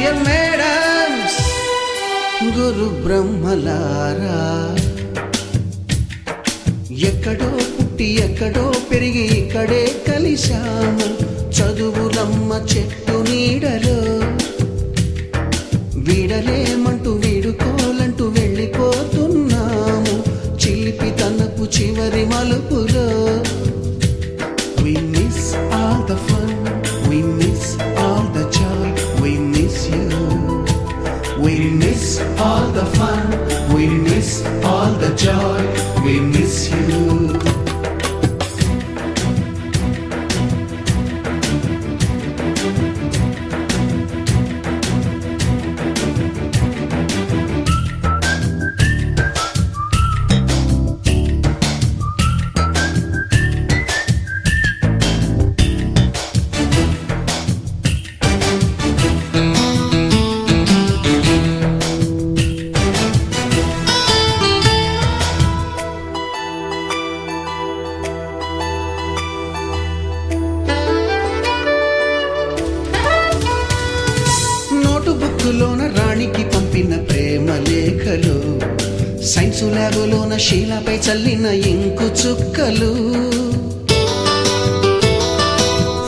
Dear madams, గురు బ్రహ్మలారా, ఎక్కడో పుట్టి ఎక్కడో పెరిగి ఇక్కడే కలిశాము చదువులమ్మ చెట్టు నీడలో. వీడలేమంటూ వీడుకోలంటూ వెళ్ళిపోతున్నాము చిలిపి తనపు చివరి మలుపులో. We miss all the fun, we miss all the joy, we miss you. We miss all the fun, we miss all the joy, we miss you. బుక్కులోన రాణికి పంపిన ప్రేమ లేఖలు, సైన్సు ల్యాబులోన శీలపై చల్లిన ఇంకు చుక్కలు,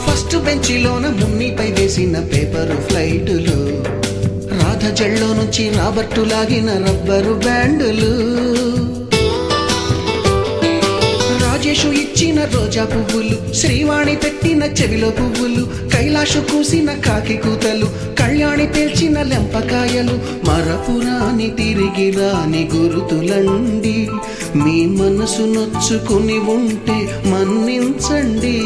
ఫస్ట్ బెంచిలోన మున్నిపై వేసిన పేపరు ఫ్లైటులు, రాధ జల్లో నుంచి రాబర్టు లాగిన rubber బ్యాండులు, Rajesh ఇచ్చిన రోజా పువ్వులు, శ్రీవాణి పెట్టిన చెవిలో పువ్వులు, కైలాషు కూసిన కాకి కూతలు, కళ్యాణి పేల్చిన లెంపకాయలు, మరపురాని తిరిగి రాని గురుతులండి. మీ మనసు నొచ్చుకుని ఉంటే మన్నించండి.